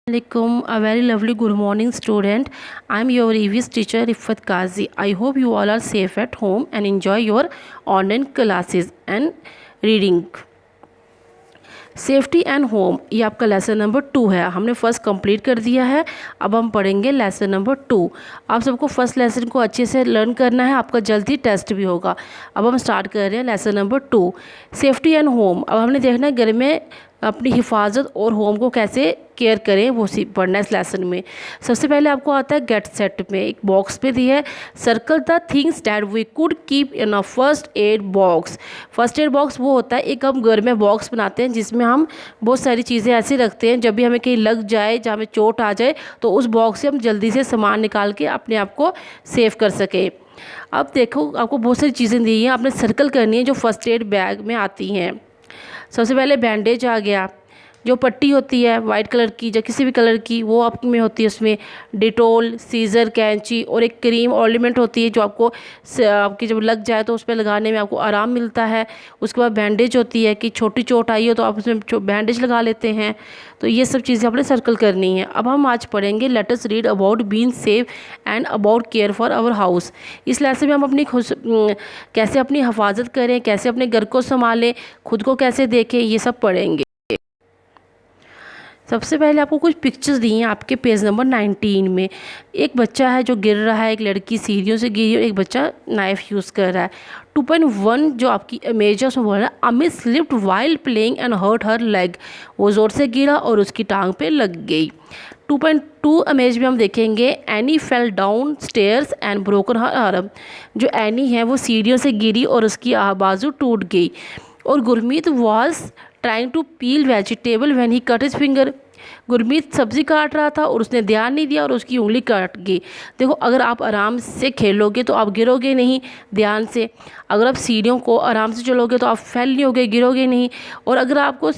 Alaikum, a very lovely good morning student. I am your EVS teacher Rifat Kazi. I hope you all are safe at home and enjoy your online classes and reading. Safety and home, ये आपका lesson number 2 है। हमने first complete कर दिया है। अब हम पढ़ेंगे लेसन नंबर 2। आप सबको फर्स्ट लेसन को अच्छे से लर्न करना है, आपका जल्दी टेस्ट भी होगा। अब हम स्टार्ट कर रहे हैं lesson number 2, safety and home. अब हमने देखना है घर में अपनी हिफाजत और होम को कैसे केयर करें, वो पढ़ना है इस लेसन में। सबसे पहले आपको आता है गेट सेट में एक बॉक्स पे दी है, circle the things that we could keep in a first aid box. First aid box वो होता है, एक हम घर में बॉक्स बनाते हैं जिसमें हम बहुत सारी चीज़ें ऐसी रखते हैं, जब भी हमें कहीं लग जाए, जहाँ हमें चोट आ जाए, तो उस बॉक्स से हम जल्दी से सामान निकाल के अपने आप को सेव कर सकें। अब देखो, आपको बहुत सारी चीज़ें दी हैं, आपने सर्कल करनी है जो फर्स्ट एड बैग में आती हैं। सबसे पहले बैंडेज आ गया, जो पट्टी होती है वाइट कलर की या किसी भी कलर की, वो आप में होती है। उसमें डिटोल, सीज़र, कैंची और एक क्रीम ऑर्नामेंट होती है जो आपको आपकी जब लग जाए तो उस पर लगाने में आपको आराम मिलता है। उसके बाद बैंडेज होती है कि छोटी चोट आई हो तो आप उसमें बैंडेज लगा लेते हैं। तो ये सब चीज़ें आपने सर्कल करनी है। अब हम आज पढ़ेंगे let us read about being safe and about care for our house. इस लेसन में हम अपनी कैसे अपनी हिफाजत करें, कैसे अपने घर को संभालें, खुद को कैसे देखें, ये सब पढ़ेंगे। सबसे पहले आपको कुछ पिक्चर्स दी हैं आपके पेज नंबर 19 में। एक बच्चा है जो गिर रहा है, एक लड़की सीढ़ियों से गिरी और एक बच्चा नाइफ यूज़ कर रहा है। 2.1 जो आपकी इमेज है उसमें बोल रहा है Amit slipped while playing and hurt her leg. वो ज़ोर से गिरा और उसकी टांग पे लग गई। 2.2 इमेज में हम देखेंगे any fell down stairs and broken her arm. जो एनी है वो सीढ़ियों से गिरी और उसकी बाजू टूट गई। और Gurmeet was trying to peel vegetable when he cut his finger. Gurmeet सब्ज़ी काट रहा था और उसने ध्यान नहीं दिया और उसकी उंगली कट गई। देखो, अगर आप आराम से खेलोगे तो आप गिरोगे नहीं ध्यान से। अगर आप सीढ़ियों को आराम से चलोगे तो आप फेल नहीं होगे, गिरोगे नहीं। और अगर आपको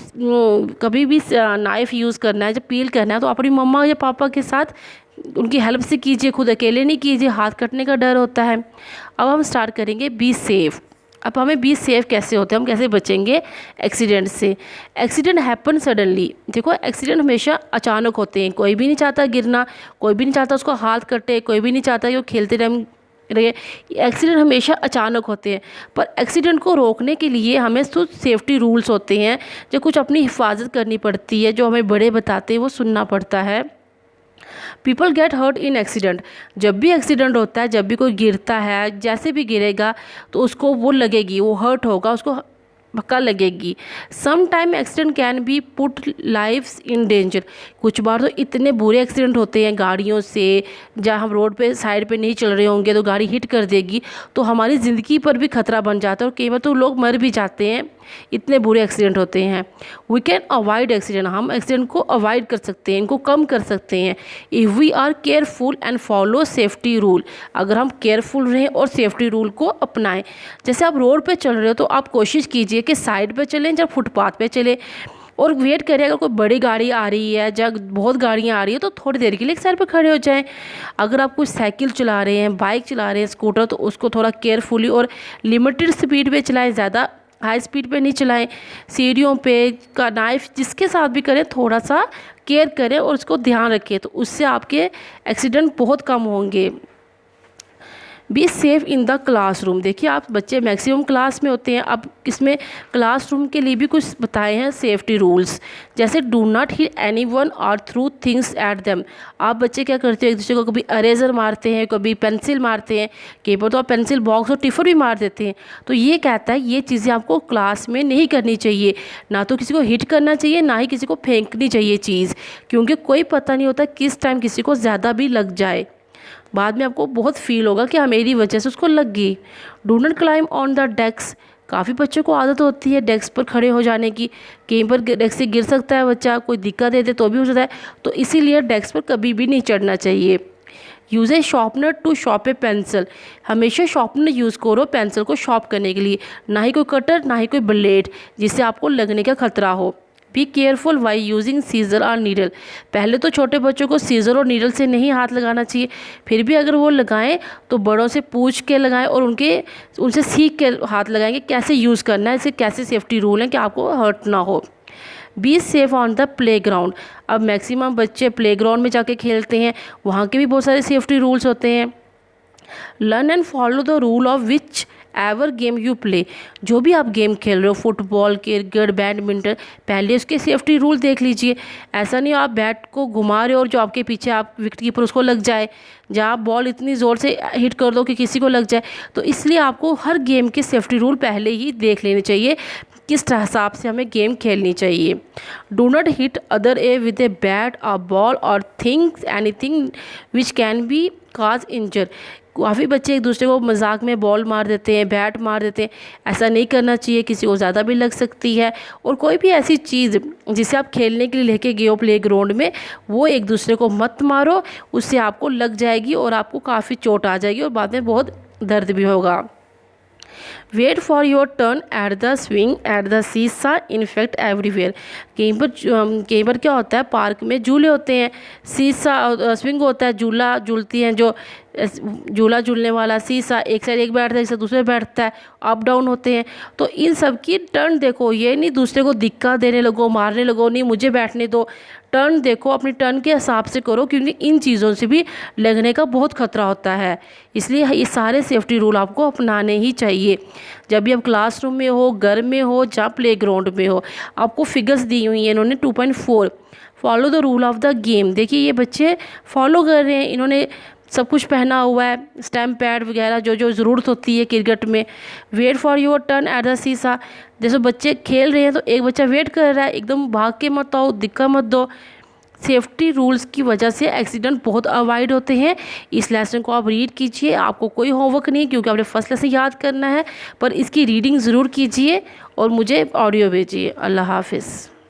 कभी भी नाइफ़ यूज़ करना है, जब पील करना है, तो अपनी मम्मा या पापा के साथ उनकी हेल्प से कीजिए, खुद अकेले नहीं कीजिए, हाथ कटने का डर होता है। अब हम स्टार्ट करेंगे बी सेफ। अब हमें बी सेफ कैसे होते हैं, हम कैसे बचेंगे एक्सीडेंट से। Accident happen suddenly. देखो, एक्सीडेंट हमेशा अचानक होते हैं। कोई भी नहीं चाहता गिरना, कोई भी नहीं चाहता उसको हाथ कटे, कोई भी नहीं चाहता कि वो खेलते टाइम रहे। एक्सीडेंट हमेशा अचानक होते हैं, पर एक्सीडेंट को रोकने के लिए हमें कुछ सेफ्टी रूल्स होते हैं, जो कुछ अपनी हिफाजत करनी पड़ती है, जो हमें बड़े बताते हैं वो सुनना पड़ता है। People get hurt in accident. जब भी एक्सीडेंट होता है, जब भी कोई गिरता है, जैसे भी गिरेगा तो उसको वो लगेगी, वो हर्ट होगा, उसको धक्का लगेगी। Some time accident can be put lives in danger. कुछ बार तो इतने बुरे एक्सीडेंट होते हैं गाड़ियों से, जहाँ हम रोड पे साइड पे नहीं चल रहे होंगे तो गाड़ी हिट कर देगी, तो हमारी ज़िंदगी पर भी खतरा बन जाता है और कई बार तो लोग मर भी जाते हैं। इतने बुरे एक्सीडेंट होते हैं। We can avoid accident. हम एक्सीडेंट को अवॉइड कर सकते हैं, इनको कम कर सकते हैं if we are careful and follow safety rule. अगर हम केयरफुल रहें और सेफ्टी रूल को अपनाएं। जैसे आप रोड पे चल रहे हो तो आप कोशिश कीजिए कि साइड पे चलें या फुटपाथ पे चलें, और वेट करिए अगर कोई बड़ी गाड़ी आ रही है या बहुत गाड़ियाँ आ रही है तो थोड़ी देर के लिए एक साइड पर खड़े हो जाएं। अगर आप कुछ साइकिल चला रहे हैं, बाइक चला रहे हैं, स्कूटर, तो उसको थोड़ा केयरफुली और लिमिटेड स्पीड पे चलाएं, ज़्यादा हाई स्पीड पे नहीं चलाएं। सीढ़ियों पे का नाइफ जिसके साथ भी करें थोड़ा सा केयर करें और उसको ध्यान रखें, तो उससे आपके एक्सीडेंट बहुत कम होंगे। Be safe in the classroom. देखिए, आप बच्चे मैक्सिमम क्लास में होते हैं। अब इसमें क्लासरूम के लिए भी कुछ बताए हैं सेफ्टी रूल्स, जैसे do not hit any one और थ्रू थिंग्स एट देम। आप बच्चे क्या करते हो, एक दूसरे को कभी अरेजर मारते हैं, कभी पेंसिल मारते हैं, कई बार तो आप पेंसिल बॉक्स और टिफर भी मार देते हैं। तो ये कहता है ये चीज़ें आपको क्लास में नहीं करनी चाहिए। ना तो किसी को हिट करना चाहिए, ना ही किसी को फेंकनी चाहिए चीज़, क्योंकि कोई पता नहीं होता किस टाइम किसी को ज़्यादा भी लग जाए। बाद में आपको बहुत फील होगा कि हाँ मेरी वजह से उसको लग गई। Do not climb on the desk. काफ़ी बच्चों को आदत होती है डेस्क पर खड़े हो जाने की, कहीं पर डेस्क से गिर सकता है बच्चा, कोई दिक्कत दे दे तो भी हो सकता है, तो इसीलिए डेस्क पर कभी भी नहीं चढ़ना चाहिए। Use a sharpener to sharp a pencil. हमेशा शार्पनर यूज़ करो पेंसिल को शार्प करने के लिए, ना ही कोई कटर ना ही कोई ब्लेड जिससे आपको लगने का खतरा हो। Be careful while using scissor और नीडल। पहले तो छोटे बच्चों को सीज़र और नीडल से नहीं हाथ लगाना चाहिए, फिर भी अगर वो लगाएं तो बड़ों से पूछ के लगाएं और उनसे सीख के हाथ लगाएंगे कैसे यूज़ करना है, इसे कैसे सेफ्टी रूल है कि आपको हर्ट ना हो। Be safe on the playground. अब मैक्सिमम बच्चे प्लेग्राउंड में जाके खेलते हैं, वहाँ के भी बहुत सारे सेफ्टी रूल्स होते हैं। Learn and follow the rule of which ever game you play. जो भी आप गेम खेल रहे हो, फुटबॉल, क्रिकेट, बैडमिंटन, पहले उसके सेफ्टी रूल देख लीजिए। ऐसा नहीं आप बैट को घुमा रहे हो और जो आपके पीछे आप विकेट कीपर उसको लग जाए, जहाँ आप बॉल इतनी ज़ोर से हिट कर दो कि किसी को लग जाए। तो इसलिए आपको हर गेम के सेफ्टी रूल पहले ही देख लेने चाहिए, किस हिसाब से हमें गेम खेलनी चाहिए। Do not hit other a with a bat, a ball और things anything which can be cause injure. काफ़ी बच्चे एक दूसरे को मजाक में बॉल मार देते हैं, बैट मार देते हैं। ऐसा नहीं करना चाहिए, किसी को ज़्यादा भी लग सकती है। और कोई भी ऐसी चीज़ जिसे आप खेलने के लिए लेके गए हो प्ले ग्राउंड में, वो एक दूसरे को मत मारो, उससे आपको लग जाएगी और आपको काफ़ी चोट आ जाएगी और बाद में बहुत दर्द भी होगा। Wait for your turn at the swing at the seesaw in fact everywhere. कहीं पर क्या होता है, पार्क में झूले होते हैं, सीसा स्विंग होता है, झूला झूलती हैं, जो झूला झूलने वाला सीसा, एक साइड एक बैठता है, एक साइड दूसरे बैठता है, अप डाउन होते हैं। तो इन सब की टर्न देखो, ये नहीं दूसरे को दिक्कत देने लगो, मारने लगो, नहीं मुझे बैठने दो। टर्न देखो, अपनी टर्न के हिसाब से करो, क्योंकि इन चीज़ों से भी लगने का बहुत खतरा होता है। इसलिए ये सारे सेफ्टी रूल आपको अपनाने ही चाहिए। जब भी आप क्लासरूम में हो, घर में हो, जहाँ प्ले ग्राउंड में हो। आपको फिगर्स दी हुई हैं इन्होंने 2.4, follow the rule of the game. देखिए ये बच्चे फॉलो कर रहे हैं, इन्होंने सब कुछ पहना हुआ है, स्टैम्प पैड वगैरह जो जो ज़रूरत होती है क्रिकेट में। Wait for your turn at the seesaw. जैसे बच्चे खेल रहे हैं तो एक बच्चा वेट कर रहा है, एकदम भाग के मत आओ, दिक्कत मत दो। सेफ्टी रूल्स की वजह से एक्सीडेंट बहुत अवॉइड होते हैं। इस लेसन को आप रीड कीजिए, आपको कोई होमवर्क नहीं क्योंकि आपने फर्स्ट लेसन याद करना है, पर इसकी रीडिंग ज़रूर कीजिए और मुझे ऑडियो भेजिए। अल्लाह हाफिज़।